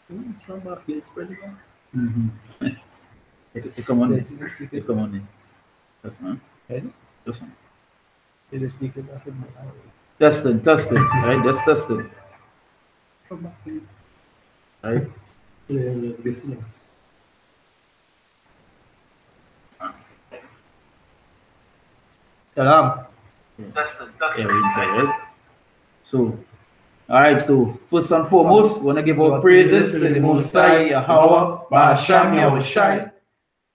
From back here, spread it out. Mm-hmm. It come on. It come on. Just now. Ready? Just now. You just speak it back in my eye. Testing, testing. Right, just testing. From back, please. Right. Yeah, good. Yeah. Salam. Yeah, we inside, right? So, all right. So first and foremost, wanna give our praises to the Most High Yahweh, Bahasham Yahweh Shai,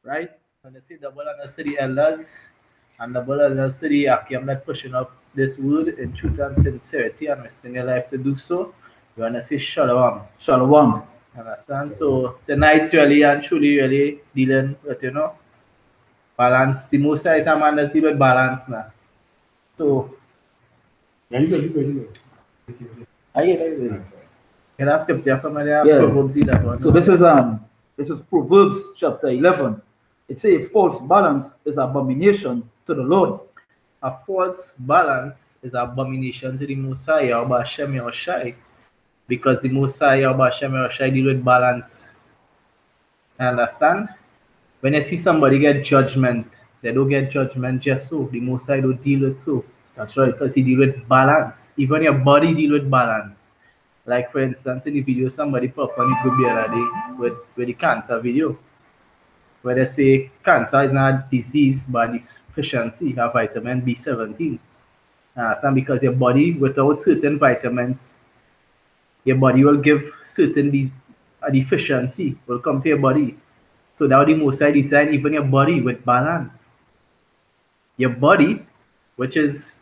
right? And I say double honors to the elders and double honors to the Akim that pushing up this word in truth and sincerity and risking their life to do so. We want to say shalom. Shalom. Understand? So tonight really and truly really dealing with balance. The most is a man that's dealing with balance now. So I get it. can I scripture from there? Yeah. Proverbs 11. So this is Proverbs chapter 11. It says false balance is abomination to the Lord. A false balance is abomination to the Most High, Yahweh Hashem Yahushai, because the Most High, Yahweh Hashem Yahushai deal with balance. Understand? When you see somebody get judgment, they don't get judgment just so. The Most High don't deal with so. That's right. Because he deal with balance. Even your body deal with balance. Like for instance, in the video, somebody pop on it could be other day with the cancer video, where they say cancer is not a disease but deficiency of vitamin B17. Understand? Because your body, without certain vitamins, your body will give certain a deficiency will come to your body. So now the Most High design even your body with balance. Your body, which is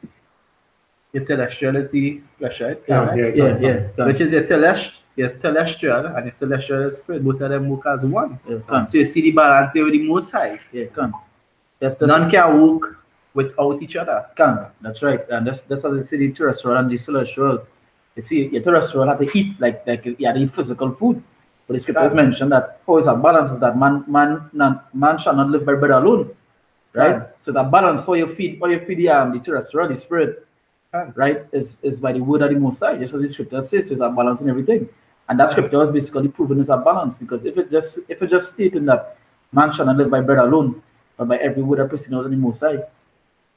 your terrestrial is the flesh, right? Yeah. Which is your terrestrial and your celestial spirit, both of them work as one. Yeah, So you see the balance here with the Most High. Yeah, can. That's None can work without each other. Can. That's right. And that's how they see the terrestrial and the celestial. You see, your terrestrial have to eat like you have to eat physical food. But the scriptures mention that always a balance is that man shall not live by bread alone. Right? Can. So that balance how you feed the terrestrial, the spirit, Can. right, is by the word of the Most High. Just as the scripture says, there's a balance in everything. And that scripture is basically proven it's a balance, because if it just stating that man shall not live by bread alone, but by every word that proceeds out of the Most High,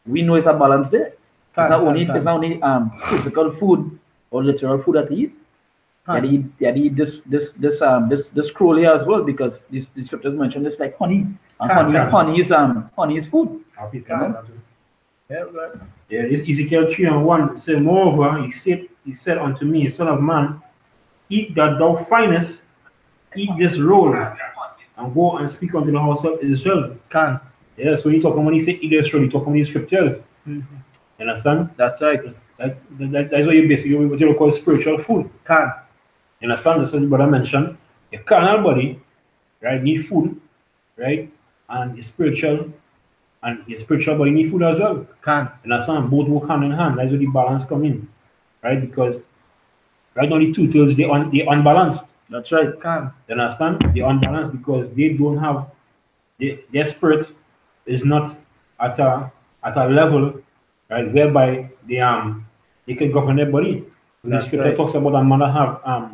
we know it's a balance there. It's not only physical food or literal food that you eat. You eat this scroll here as well, because the scriptures mention this like honey. And honey is food. Yeah, right. Yeah, this Ezekiel 3:1 says, moreover, he said unto me, son of man, eat that thou findest, eat this roll, and go and speak unto the house of Israel. Can. Yeah, so when he say eat this roll, he talking about these scriptures. Mm-hmm. You understand? That's right. That's what you basically what you call spiritual food. Can. You understand? That's as the brother mentioned. Your carnal body, right, need food, right? And your spiritual body need food as well. Can. You understand? Both work hand in hand. That's where the balance come in. Right? Because right now the two tails they unbalanced. That's right. Can. You understand? They unbalanced because they don't have their spirit is not at a level, right, whereby they can govern their body. And the scripture talks about a man that have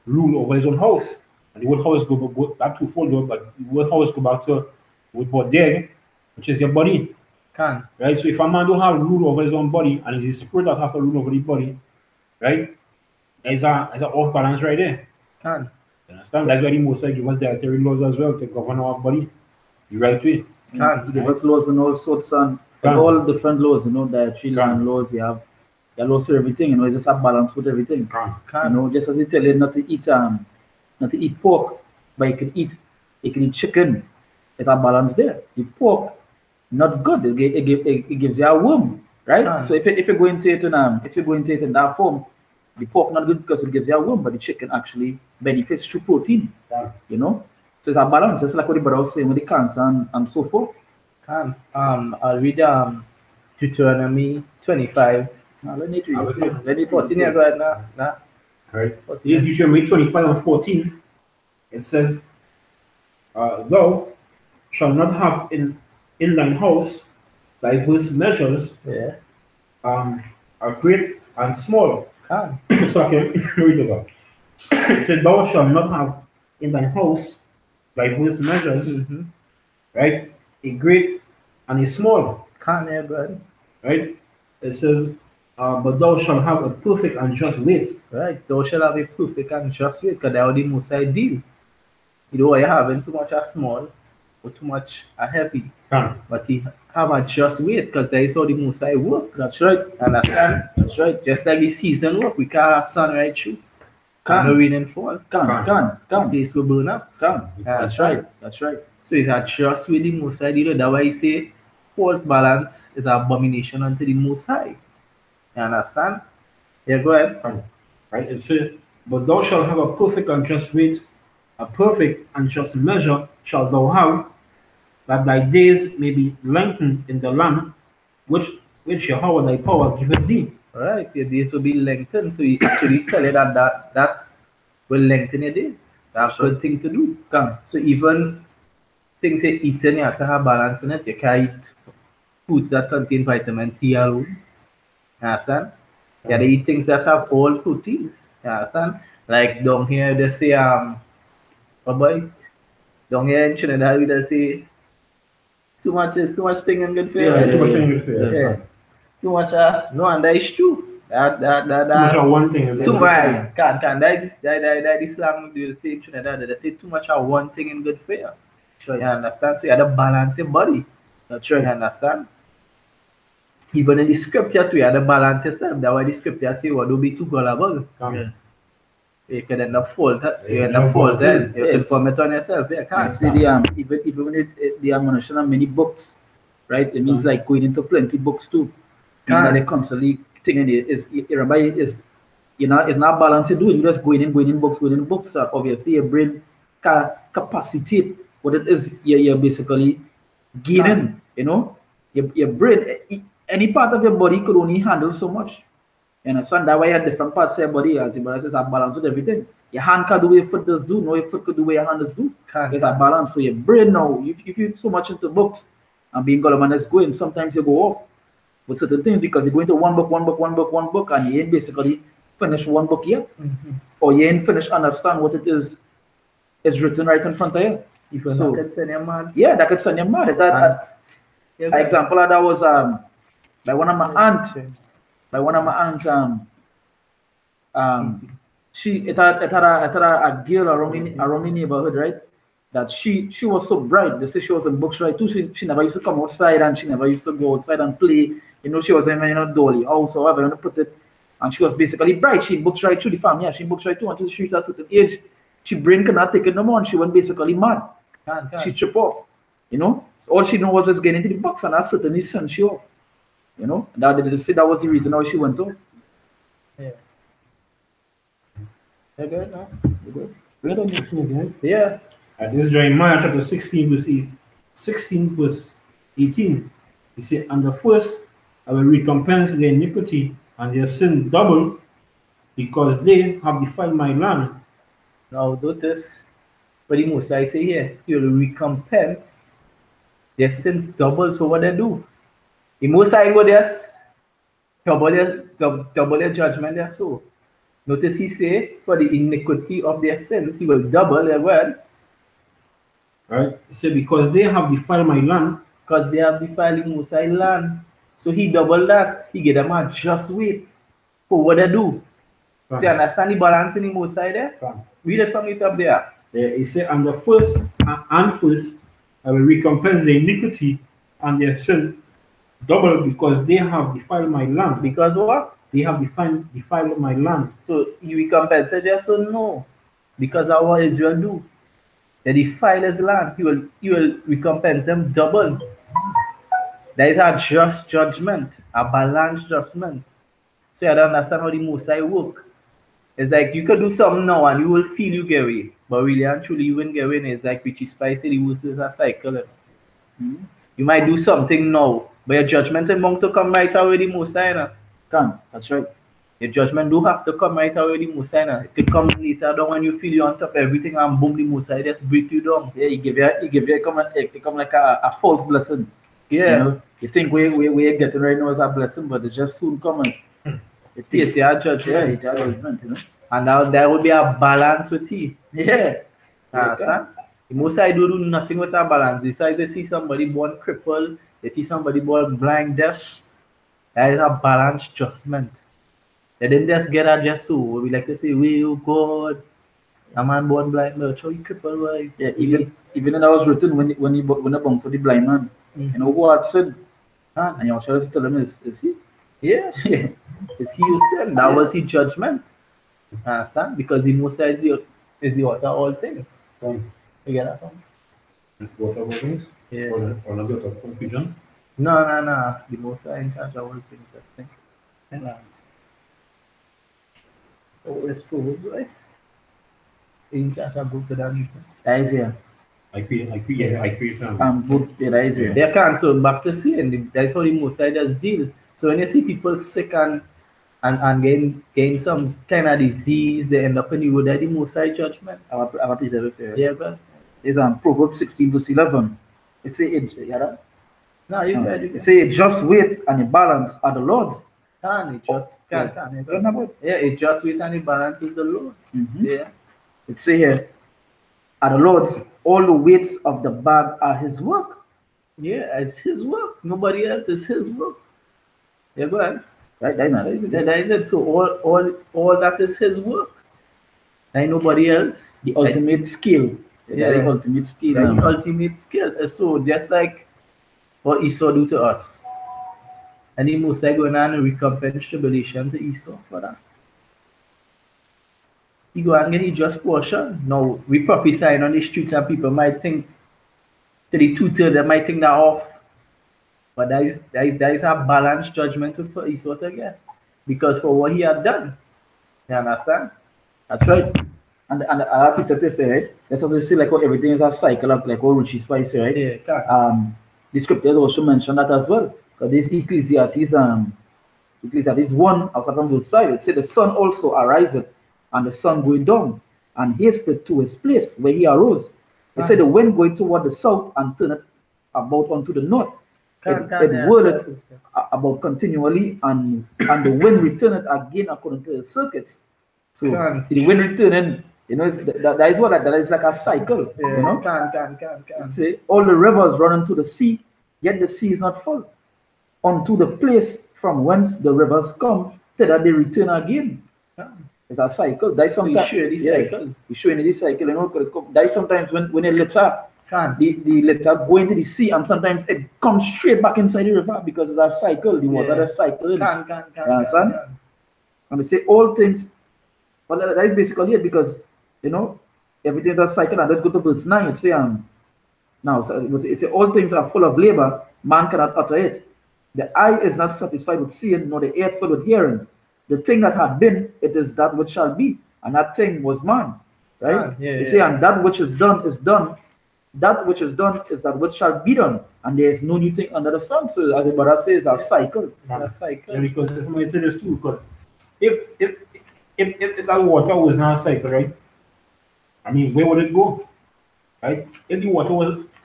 rule over his own house. And the word house go back to fold, but the word house go back to what there, which is your body. Can. Right? So if a man don't have rule over his own body and it's his spirit that have to rule over the body, right? There's a off balance right there. Can. You understand? That's why the Most High give us dietary laws as well to govern our body the right way. Can. He give us laws and all sorts and all different laws, dietary laws. You have laws for everything, it's just a balance with everything. Can. Just as you tell you not to eat pork, but you can eat chicken. There's a balance there. The pork, not good. It gives you a worm, right? Can. So if you go into it in that form, the pork not good because it gives you a worm, but the chicken actually benefits through protein. Can. So it's a balance. Just like what the brother was saying with the cancer and so forth. Can. I'll read Deuteronomy 25. Let me Let me 14 here right now. Right. Here's Deuteronomy 25:14. It says, thou shalt not have in thine house diverse measures, are great and small. Can. So I can read about. It said, "Thou shalt not have in thy house by various measures, right? A great and a small, Can't hear, brother. right?" It says, "But thou shalt have a perfect and just weight." Right. Thou shall have a perfect and just weight, because that's how the most ideal. You know, you're having too much a small or too much a heavy. Can. But he have a just weight, because that is how the most I work. That's right. Understand? That's right. Just like the season work, we can't have sun right through. Can't no rain and fall. Can. The place will burn up. That's right. That's right. So it's a trust with the Most High. You know, that's why he say false balance is an abomination unto the Most High. You understand? Yeah, go ahead. Right? It says, "But thou shalt have a perfect and just weight, a perfect and just measure shalt thou have, that thy days may be lengthened in the land which Yahweh thy power giveth thee." Right, your days will be lengthened. So he actually tell you that will lengthen your days. That's a good thing to do. So even things you eating, you have to have balance in it. You can't eat foods that contain vitamin C alone. You understand? You have to eat things that have all proteins. You understand? Like down here they say oh boy, down here in Trinidad we just say too much thing and good for you. Too much thing for you. Yeah. Too much no, and that is true. That Too much of one thing is too good. much. Can that is slang they say in Trinidad. They say too much of one thing and good for you. Sure, you understand? So you have to balance your body. That's right. You understand? Even in the scripture too, you have to balance yourself. That's why the scripture say, well, don't be too gullible. Can. You can end up fault. You Yeah, end up no fault fault. then. You can Yes. vomit on yourself. Yeah, I can't. see even when the ammunition of many books, right? It means like going into plenty books too. And that they constantly thinking everybody is it's not balanced doing. You just going in books. Obviously your brain capacitate what it is you're basically gaining, you know. Your brain, any part of your body could only handle so much. You understand? That way you have different parts of your body, as the brother says, are balanced with everything. Your hand can do what your foot does do, no your foot could do what your hand does do. There's a balance. So your brain now, if you're so much into books and being government is going, sometimes you go off with certain things because you're going to one book, and you ain't basically finish one book yet. Or you ain't finished understand what it is written right in front of you. If So- that could send you mad. Yeah, that could send you mad. Yeah, Example of that was by one of my aunts. It had a girl around the neighborhood, right? That she was so bright. They say she was in books right too. She never used to come outside and she never used to go outside and play. You know, she was in dolly house or however you want to put it. And she was basically bright. She books right through the family. Yeah, she books right through until she reached a certain age. She brain cannot take it no more and she went basically mad. She trip off. You know? All she know was just getting into the box and that certainly sent she off. You know? That they say that was the reason why she went off. Yeah. You good now? You good? Read on this thing again. Yeah. This is Jeremiah chapter 16 verse 18. He said, "And the first I will recompense their iniquity and their sin double, because they have defiled my land." Now notice what the Most High say here. He will recompense their sins double for what they do. The Most High go there double their judgment there so. Notice he say for the iniquity of their sins he will double their word Right? He said, "Because they have defiled my land." because they have defiled the Most High land. So he double that. He get them a just weight for what they do. So you understand the balance in the Most High there? Read it from it up there. He said, "And the first I will recompense their iniquity and their sin double, because they have defiled my land." Because what? They have defiled my land. So you recompense it there? So no. Because of what Israel do. They defile his land. He will recompense them double. There is a just judgment, a balanced judgment. So you don't understand how the Most High work. It's like you could do something now and you will feel you get away. But really and truly you won't get away. It's like Richie Spice said, it was a cycle. You might do something now, but your judgment is bound to come right away the Most High. No? That's right. Your judgment do have to come right away the Most High. No? It could come later down when you feel you're on top of everything and boom, the Most High just break you down. Yeah, it come like a false blessing. Yeah. You know, you think we're getting right now is a blessing, but it just soon comes. It is their judgment. Yeah, it's a judgment, you know. And now there will be a balance with it. Yeah. Understand? The Most High do nothing with a balance. Besides, they see somebody born crippled, they see somebody born blind, deaf. That is a balanced judgment. They didn't just get a just so. We like to say, "Will God, a man born blind, but how you crippled, why?" Yeah, even when that was written when the bounce for the blind man, you know who had sinned, and your shall tell him is he? Yeah. It's he who sinned. That was his judgment. Understand? Because the Most High is the author of all things. You get that? What other things? Yeah. Or not bit of confusion? No. The Most High in charge of all things, I think. And, let's prove it, right? In charge of book that Isaiah. I create Book the Isaiah. They can't. So back to saying, that's how the Most High does deal. So when you see people sick and gain some kind of disease, they end up in the wood at the Most High judgment. I will preserve it for you. Yeah, but It's Proverbs 16 verse 11. It say it, yeah. no, you guys, It say just wait and the balance are the Lord's. it just can't. Don't have it. Yeah, it just with and the balance is the Lord. Yeah. It say here, are the Lord's, all the weights of the bag are his work. Yeah, it's his work. Nobody else. It's his work. Yeah, go ahead. Right, that is it. That is it. So all that is his work. And nobody else. The ultimate skill. Yeah. The ultimate skill. The ultimate skill. So just like what Esau do to us. And the Most High going on and recompense tribulation to Esau for that. He go and get his just portion. Now we prophesying on the streets and people might think to the two-thirds, they might think that off. But that is a balanced judgment for Esau to get. Because for what he had done. You understand? That's right. And I have to say, right? That's also see like what everything is a cycle of like what Ruchi Spice, right? Yeah, the scriptures also mention that as well. Because this Ecclesiastes 1 of from verse 5, it said the sun also ariseth, and the sun going down, and hasted to his place where he arose. It said the wind going toward the south and turneth about unto the north. It whirleth about continually, and the wind returneth again according to the circuits. So the wind returning, you know, that is what that is like a cycle. Yeah, you know, can. say all the rivers run into the sea, yet the sea is not full. Unto the place from whence the rivers come, till that they return again. It's a cycle. That is sometimes cycle. You're showing this cycle, you know. That is sometimes when a letter the letter go into the sea, and sometimes it comes straight back inside the river because it's a cycle. The water that's cycling. Can. And they say all things. Well, that is basically it, because you know everything is a cycle. And let's go to verse 9. It say now so it say all things are full of labor, man cannot utter it. The eye is not satisfied with seeing, nor the ear filled with hearing. The thing that had been, it is that which shall be, and that thing was man. Right? You say, and that which is done is done. That which is done is that which shall be done, and there is no new thing under the sun. So, as the brother says, a cycle. It's a cycle. Yeah, because if I say this too, because if that water was not a cycle, right? I mean, where would it go? Right? If the water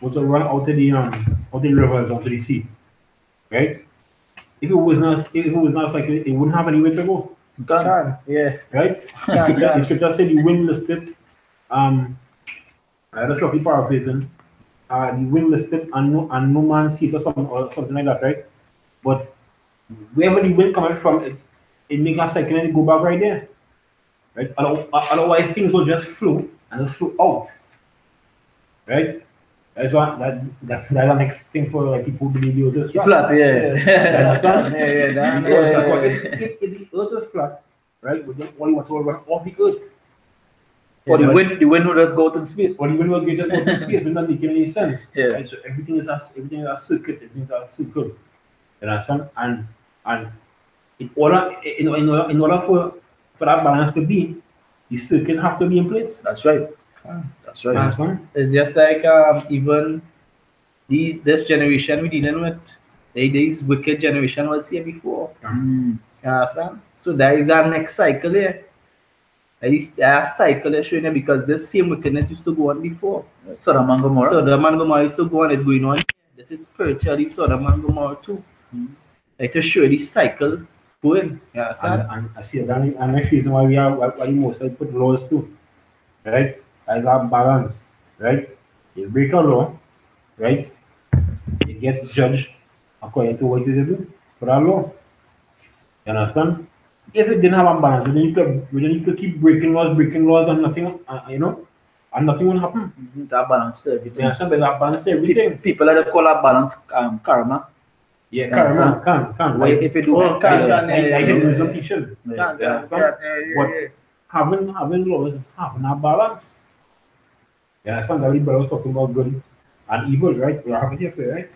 was to run out of the rivers onto the sea, right? If it was not a cycle, it wouldn't have anywhere to go. Yeah. Right? The scripture said the wind listed. That's roughly paraphrasing. The wind listed and no man seat or something like that, right? But wherever the wind coming from, it makes a cycle and it go back right there. Right? Otherwise things will just flow and just flow out. Right? That's what that's the next thing for like people to be just flat. Understand? If the earth is flat, right? We don't want to run off the earth. Or the wind will just go out in space. Or the wind will just go to space. It doesn't make any sense. Yeah. Right? So everything is a circuit. Everything is a circle. You understand? And in order for that balance to be, the circuit have to be in place. That's right. That's right. Understand? It's just like even this generation we're dealing with, this wicked generation was here before. You understand? So that is our next cycle here. At least our cycle is showing, because this same wickedness used to go on before. Sodom and Gomorrah. Sodom and Gomorrah used to go on, it going on. This is spiritually Sodom and Gomorrah too. Like to show this cycle Going, you understand? And I see that, and next reason why we have why the most I put laws too, right? As a balance, right? You break a law, right? You get judged according to what you do for that law. You understand? If it didn't have a balance, we don't need to keep breaking laws, and nothing, and nothing will happen. That balance to You everything. understand? There's a balance to everything. People like to call that balance karma. Yeah, Yeah, karma, can. Why if you do Oh, I hear wisdom teaching. Can, Yeah, But having laws is having a balance. You understand? That everybody was talking about good and evil, right? We are having it here, right?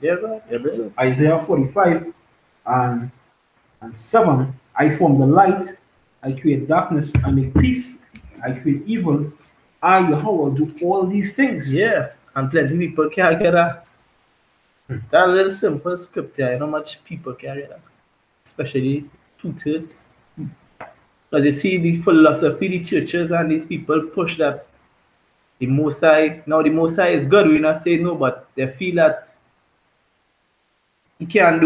Yeah, bro. Yeah, brother. Isaiah 45 and 7. I form the light, I create darkness, I make peace, I create evil. I, Yahweh, do all these things. Yeah, and plenty people can't get that. That little simple scripture, you know much people carry that. Especially 2/3. Because you see the philosophy, the churches and these people push that the Mosai, now the Mosai is good, we not say no, but they feel that he can't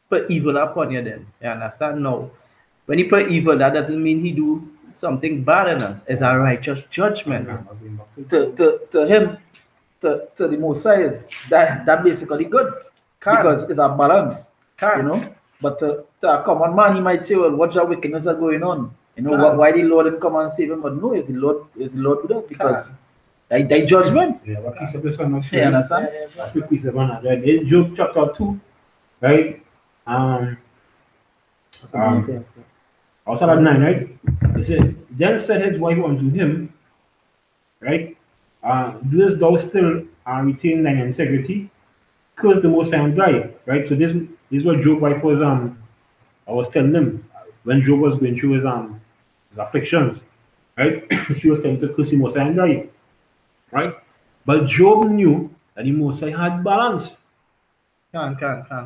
put evil upon you then. You understand? No. When he put evil, that doesn't mean he do something bad enough. It's a righteous judgment. To him, to the Messiah, that basically good. Can. Because it's a balance. Can. You know? But to a common man, he might say, well, what your wickedness are going on? You know, Can. why the Lord didn't come and save him? But no, it's the Lord do that because they judgment. Yeah, but peace of the Son of You understand? Peace of honor. Right? In Job chapter 2, right? Also at 9, right? It said, then said his wife unto him, right? Doest thou still retain thine integrity? Curse the Most High and die, right? So this is what Job's wife was I was telling him when Job was going through his afflictions, right? She was telling him to curse the Most High and die, right? But Job knew that the Most High had balance. Can.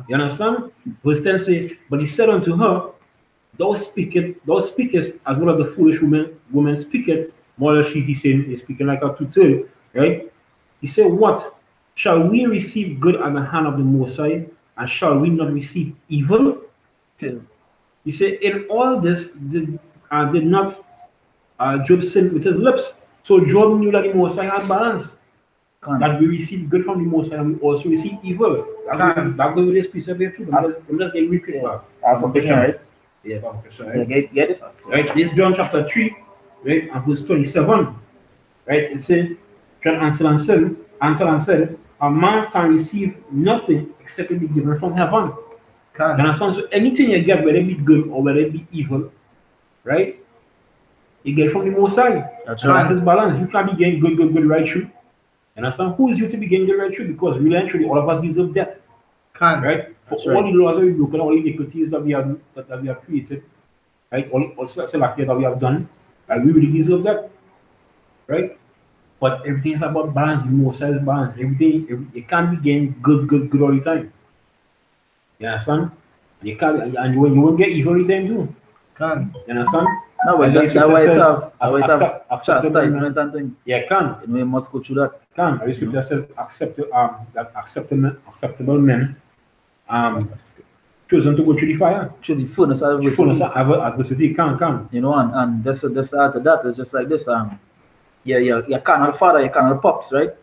You understand? Verse 10 say, but he said unto her, thou speakest as one of the foolish women speaketh, more or less he's saying, he's speaking like a 2/3, right? He said, what? Shall we receive good at the hand of the Most High, and shall we not receive evil? He said, in all this did not Job sin with his lips. So Job knew that the Most High had balance. That we receive good from the Most High and we also receive evil. That goes with this piece of here too. I'm just getting weak back. That's a question, right? Yeah, question, Yeah, right? get it? Right, this is John chapter 3, right, and verse 27. Right, it says, John answered and said, a man can receive nothing except it be given from heaven. You understand? So anything you get, whether it be good or whether it be evil, right? You get from the Most High. That's And right. that is balance. You can't be getting good right through. You understand? Who is you to be getting good right through? Because really and truly, all of us deserve death. Can. Right? For That's all right. the laws that we broken, all the iniquities that we have created, right? All selected that we have done, right? We really deserve that. Right? But everything is about balance, the Most High is balance. Everything you can't be getting good all the time. You understand? You can't, and you won't get evil all the time too. Can. You understand? No, but And then that's why scripture it's says, have acceptable chastisement and thing. Yeah, can. You know, you must go through that. Can. The scripture says acceptable men chosen to go through the fire. Through the furnace of Fullness adversity. of adversity can. You know, and just after that, it's just like this. Your carnal father, your carnal pops, right?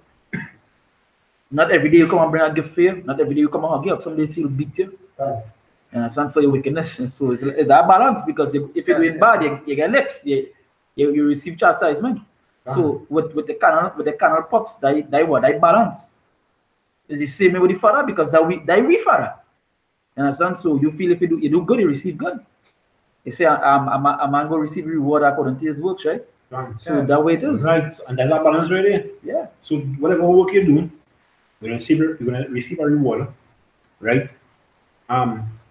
Not every day you come and bring a gift for you. Not every day you come and hug you up. Some days he'll beat you. And it's not for your wickedness. So it's that balance because if you're doing bad, you get licks. You receive chastisement. So with the carnal pops, they balance. It's the same with the father because that we father. You understand? So you feel if you do good, you receive good. You say a man go receive reward according to his works, right? So that way it is. Right. And there's a balance right there. Yeah. So whatever work you do, you're gonna receive a reward, right?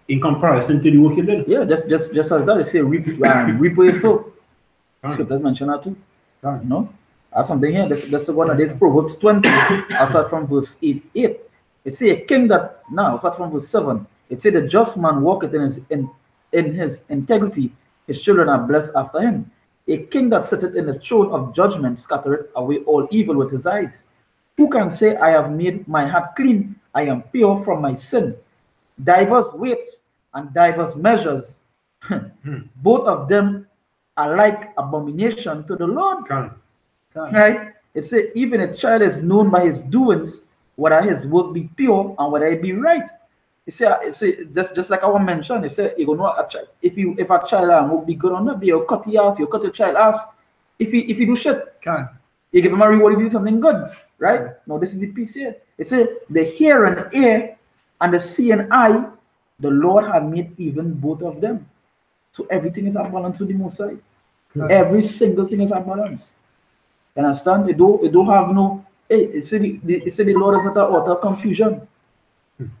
In comparison to the work you did. Yeah, just as that, they say reap where you sow. Scriptures mention that too. You know? That's something here. That's one of these Proverbs 20. I'll start from verse 8. It say a king that I'll start from verse 7. It say the just man walketh in his integrity, his children are blessed after him. A king that sitteth in the throne of judgment scattereth away all evil with his eyes. Who can say, I have made my heart clean, I am pure from my sin? Divers weights and diverse measures, both of them are like abomination to the Lord. Can. Right? It says, even a child is known by his doings, whether his work be pure and whether it be right. It say just like I mentioned, it said you gonna know a child. If a child will be good or not, you cut the ass, you cut your child ass. If you do shit, you give him a reward if you do something good, right? No, this is the piece here. It says the hear and ear and the see and eye, the Lord had made even both of them. So everything is at balance with the Most High. Every single thing is at balance. You understand? It don't have no. Hey, it said the Lord is not an author of confusion.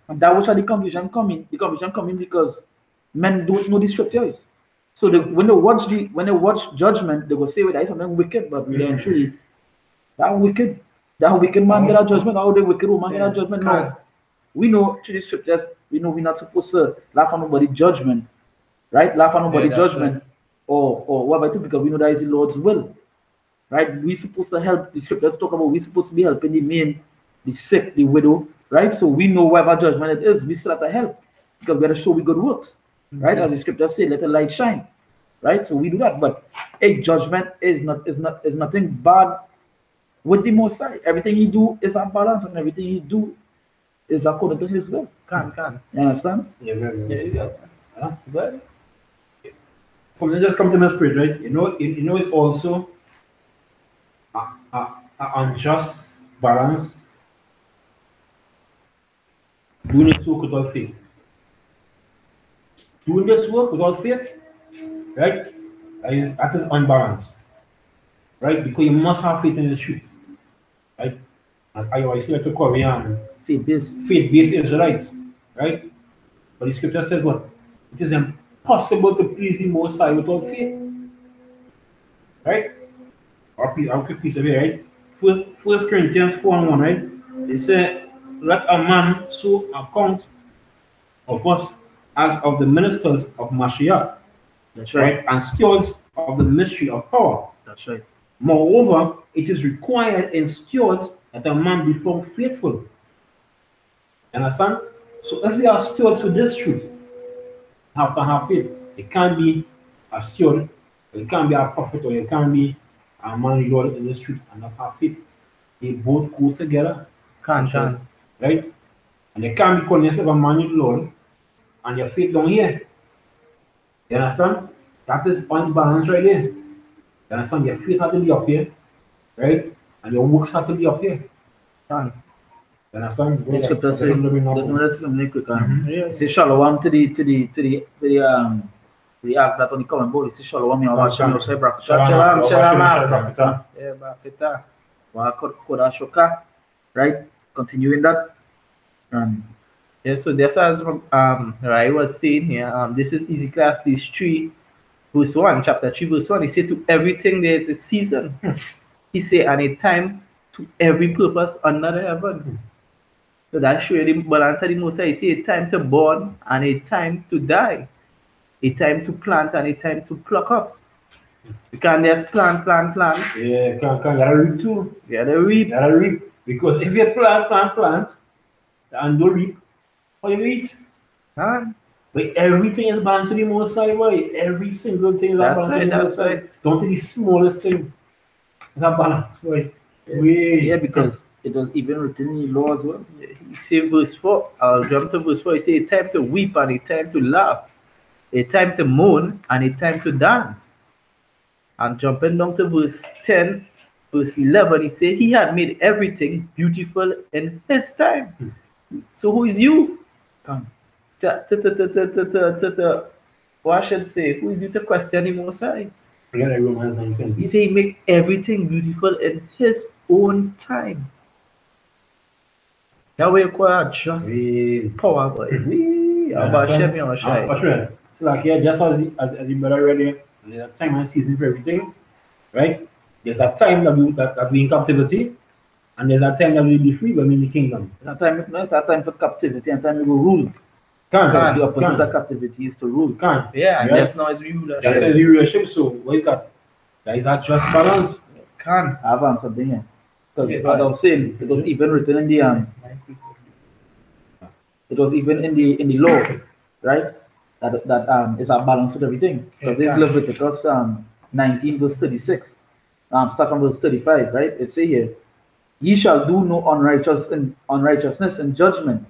And that which are the confusion coming. The confusion coming because men don't know the scriptures. So when they watch judgment, they will say, well, that is something wicked, but really and truly, that wicked man get a judgment, how the wicked woman get a judgment. No. We know through the scriptures, we know we're not supposed to laugh on nobody's judgment. Right? Laugh on nobody's judgment. Right. Or whatever, because we know that is the Lord's will. Right? We're supposed to help. The scriptures talk about we're supposed to be helping the man, the sick, the widow. Right? So we know whatever judgment it is, we still have to help. Because we got to show we good works. Right? As the scriptures say, let the light shine. Right? So we do that. But a judgment is nothing bad with the Most High. Everything he do is a balance, and everything he do is according to his will. Can. You understand? Yeah, you got that. Let's just come to my spirit, right? You know, it's also an unjust balance doing this work without faith. Doing this work without faith, right? That is unbalanced, right? Because you must have faith in the truth, right? As I always like to call me faith-based Israelites, right? But the scripture says what? It is impossible to please the Most High without faith, right? I'll quick piece of it, right? First Corinthians 4:1, right? It said, let a man so account of us as of the ministers of Mashiach. That's right. And stewards of the mystery of power. That's right. Moreover, it is required in stewards that a man be found faithful. Understand? So if we are stewards with this truth, have to have faith. It can't be a steward, it can't be a prophet, or it can't be a man of God in this truth and not have faith. They both go together. Can. Right? And you can't be calling yourself a man of Lord and your faith down here. You understand? That is unbalanced right there. You understand? Your faith has to be up here, right? And your works have to be up here. Can. You understand? The scripture says, say shalom to the act that on the common board. Say shalom, you know, Shalom. Right? Continuing that. Yeah, so this as I was saying here, this is Ecclesiastes 3, verse 1, chapter 3, verse 1. He said to everything there is a season. He said, and a time to every purpose under the heaven. So that shows the balance of the Most High. He said a time to born and a time to die. A time to plant and a time to pluck up. You can't just plant. Yeah, you gotta reap too. You gotta reap. Because if you plant, and don't reap, how you eat? Huh? But everything is balanced to the Most High, boy. Every single thing is balanced to the Most High. Don't do the smallest thing. It's a balance, boy. Yeah, because it was even written in the law as well. He said verse 4, I'll jump to verse 4. He said a time to weep and a time to laugh. A time to mourn and a time to dance. And jumping down to verse 10, verse 11, he said he had made everything beautiful in his time. So who is you? What I should say? Who is you to question the Most High? He said he make everything beautiful in his own time. That way you call just power, boy. So like here, just as you better ready, there's a time and season for everything, right? There's a time that we in captivity, and there's a time that we be free when we in the kingdom. That time for captivity and time we will rule. Because the opposite of captivity is to rule. Yeah, that's now is rulership. That's a rulership. So what is that? That is a just balance. I have answered there. Because as I was saying, it was even written in the it was even in the law, right? that is a balance with everything. Because Yeah, it's Leviticus 19 verse 36. Start from verse 35, right? It say here, ye shall do no unrighteousness in judgment,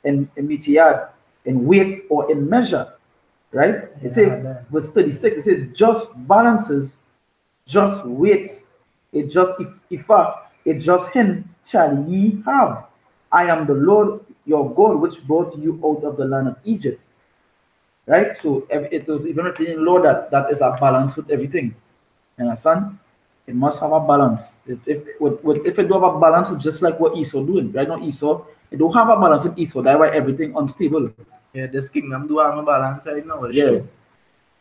in mitiad, in weight or in measure, right? It yeah, say verse 36, it says just balances, just weights, it just if it just him shall ye have. I am the Lord your God which brought you out of the land of Egypt. Right? So it was even written in law that is a balance with everything. You understand? It must have a balance. If it don't have a balance, it's just like what Esau doing. Right now, Esau, it don't have a balance with Esau. That's why everything unstable. yeah. This kingdom do have a balance right now. It's Yeah. true.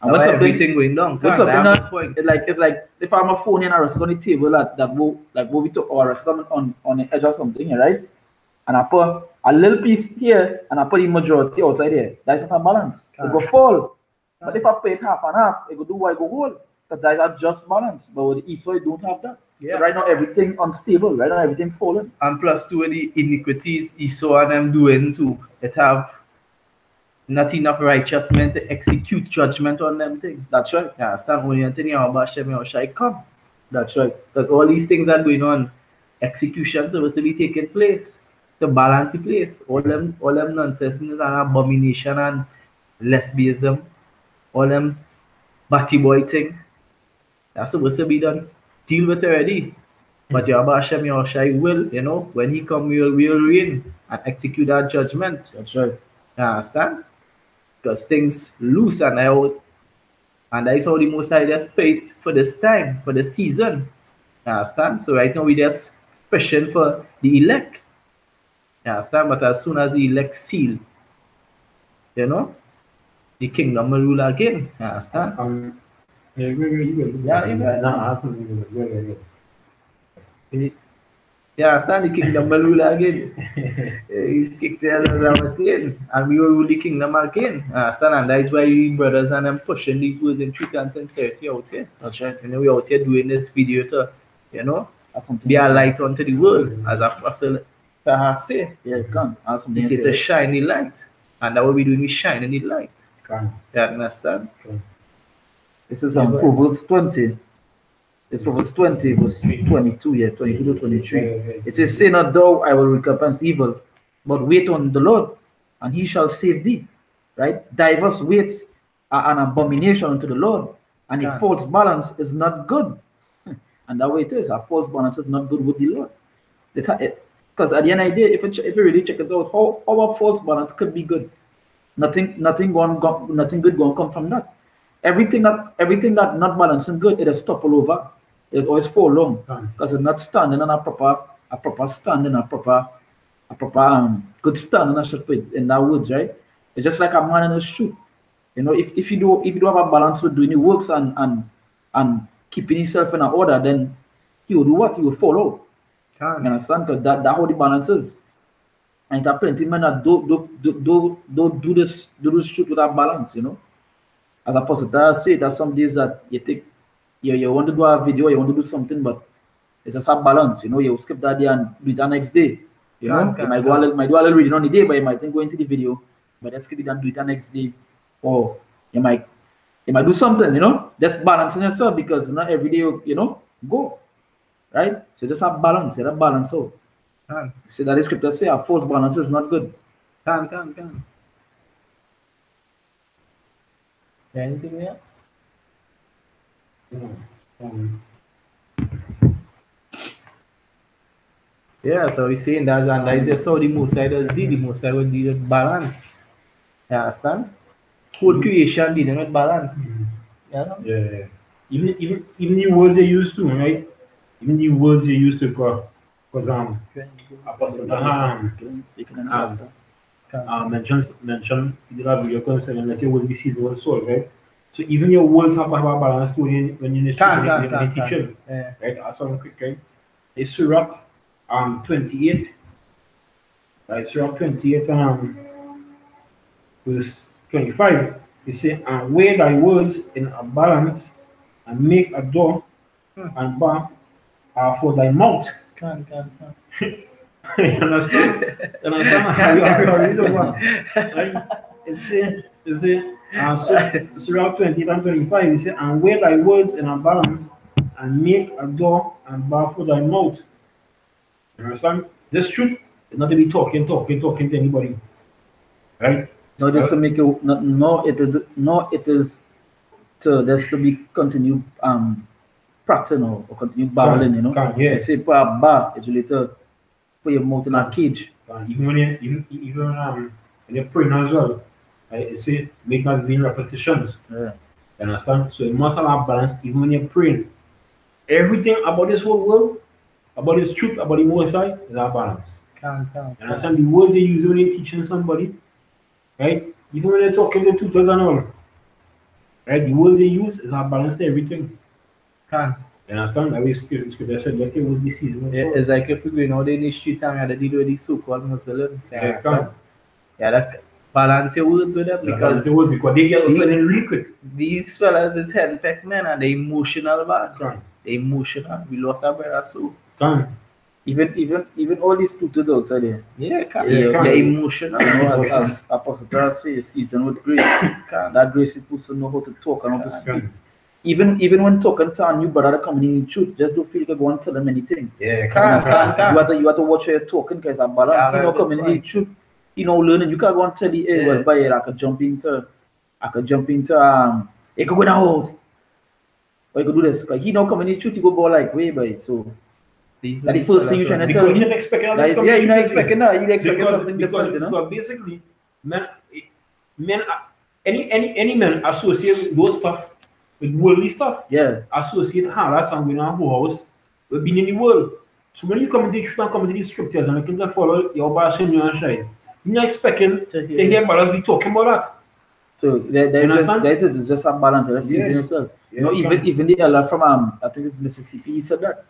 And That's why everything going down. when Can't something have a that point. it's like if I'm a phone and I rest on the table that will like what we took or rest on the edge or something, right? And I put a little piece here and I put the majority outside here. That's not a balance. It go fall. But if I pay it half and half, it go do what it go whole. Because that's a just balance. But with the Esau, you don't have that. Yeah. So right now everything unstable. Right now everything falling. And plus two of the iniquities Esau and them doing too. It have not enough righteousness to execute judgment on them things. That's right. Yeah, stand when you're telling about Shem shall come. That's right. Because all these things are going on. Execution supposed to be taking place. To balance the place. All them nonsense and abomination and lesbianism. All them batty boy thing. That's supposed to be done. Deal with it already. But Yahweh Hashem Yahushai will, when he come, we will reign and execute our judgment. That's right. You understand? Because things loose and out. And that is how the Most High just paid for this time, for the season. You understand? So right now we just pushing for the elect. You understand? But as soon as the elect seal, the kingdom will rule again. You understand? Yeah, you Yeah, you no, I have something to do. You understand? The kingdom will rule again. He kicks it as I was saying, and we will rule the kingdom again. You understand? And that is why we brothers and them pushing these words in truth and sincerity out here. That's right. We out here doing this video to, That's something. be a light unto the world, as Apostle Taha say. Yeah, it can. That's something. He said to shine the light. And that what we doing, we shine in the light. Can. You understand? This is Proverbs 20. It's Proverbs 20, verse 22, 22 to 23. It says, say not thou, I will recompense evil, but wait on the Lord, and he shall save thee. Right? Diverse weights are an abomination unto the Lord, and a false balance is not good. And that way it is. A false balance is not good with the Lord. Because at the end of the day, if you really check it out, how a false balance could be good? Nothing good going to come from that. Everything that not balancing good, it is topple over. It's always fall long because it's not standing on a proper standing, a proper good standing. I should put in that words, right? It's just like a man in a shoe. If you do have a balance with doing your works and keeping yourself in order, then he will do what? He will follow. You understand? Because that's how the balance is. And there are plenty of men that don't do this shoot with that balance, As a pastor say, there's some days that you want to do a video, you want to do something, but it's just a balance, you skip that day and do it the next day. You might do a little reading on the day, but you might think go into the video, but then skip it and do it the next day. Or you might do something, just balancing yourself because not every day go. Right? So just have balance, that balance out. See that the scripture say a false balance is not good. Can. Anything there? Yeah, so we're saying that is just how the Most High does deal. The Most High will deal with balance. You understand? Whole creation dealing with balance. Yeah. Even the words they used to, right? Even the words they used to because Apostle Taha mention you have video concerning that your words be seasonal soul, right? So even your words have to have a balance to when you teach it. Right? I'll sound quick, right? It's Surah 28. Right, Surah 28 verse 25. It says, and weigh thy words in a balance and make a door and bar for thy mouth. You understand? How you know what? Right? It's You see, Surah 20 and 25, you say, and weigh thy words in a balance, and make a door and bar for thy mouth. You understand? This truth is not to be talking to anybody. Right? No, just to make you no, it is to just to be continue practicing or continue babbling, you know. Yeah. I say put a bar is really to put your mouth in a cage. Even when you're praying as well, right? It say make not vain repetitions. Yeah. You understand? So you must have a balance even when you're praying. Everything about this whole world, about this truth, about the Most High, is a balance. Can. You understand? The words they use when you're teaching somebody, right? Even when they're talking to tutors and all, right? The words they use is a balance to everything. Can. You understand? Like Scripture said, let your words be seasoned. Yeah, it's like if we going out in the streets and we had to deal with these so-called Muslims. Yeah, that balance your words with them because they get offended really quick. these fellas is henpecked men and they emotional bad. Can. They emotional. We lost our brother so. Can. Even all these tutors outside there. Yeah, can. Yeah, They're emotional. You know, as Apostle Paul says, season with grace. That grace is supposed to know how to talk and how to speak. Even when talking to a new brother that coming in truth, just don't feel like go and tell them anything. Yeah, You have to watch how you're talking because a balance. Yeah, You know, coming in truth, you know, learning. You can't go and tell the hey, well, by it, I could jump into it could go in the house. Or you could do this. Because he know coming in truth, you go go like way by it. So These that's the first thing you're trying to tell Because me. you're not expecting That is, yeah, you're not expecting that. You're expecting something different, you know. Because basically, men, any man associate with those stuff, with worldly stuff, Yeah. associate harlots and winning a house with being in the world. So when you come into truth and come into these scriptures and you can follow your bash and your shine, you're not expecting to hear brothers be talking about that. So that is just a balance. That's season yourself. You know, even the elder from I think it's Mississippi, he said that.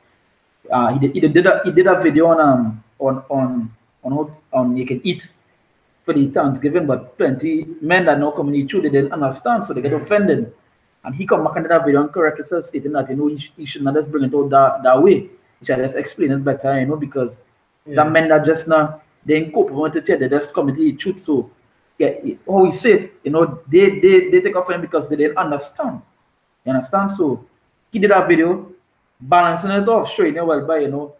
He did a video on how you can eat for the Thanksgiving, but plenty men that know coming true, they didn't understand, so they get offended. And he come back into that video and correct himself, stating that he should not just bring it out that way. He should just explain it better, you know, because the men that just now they ain't cope with it, they just come into the truth. So yeah, how he said, you know, they take offense because they didn't understand. You understand? So he did that video, balancing it off, showing you well by you know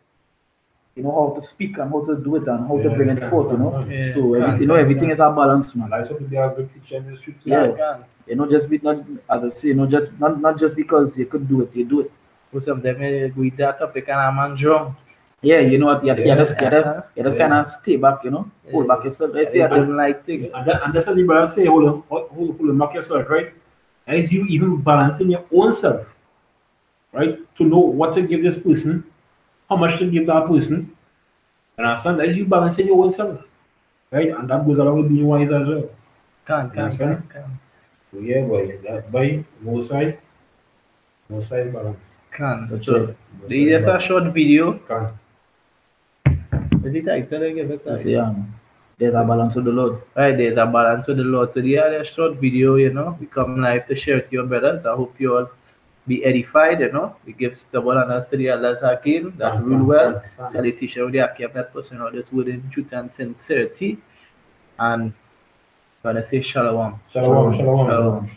how to speak and how to do it and how to bring it forth, you know. Yeah. So everything is a balance, man. Like something they are good teacher in the street. Yeah. You know, just be not as I say, you know, just not just because you could do it, you do it. Most of them with that topic and I'm on drum. Yeah, you know what? You just kind of stay back, you know, hold back yourself. I say I I don't like thing. And that's what the brother say, hold on, mark yourself, right? As you even balancing your own self, right? To know what to give this person, how much to give that person. And understand as you balancing your own self, right? And that goes along with being wise as well. Can. So yeah, boy, that by most side balance. Can. So there's a short video. Can. Is it title I give it? I say, there's a balance with the Lord. Right, there's a balance with the Lord. So the other short video, you know, we come live to share with your brothers. I hope you all be edified, you know. We give double honors to the elders again that rule well. So they teach how they are kept that person, you know, just within truth and sincerity. And I'm gonna say shalom. Shalom. Shalom.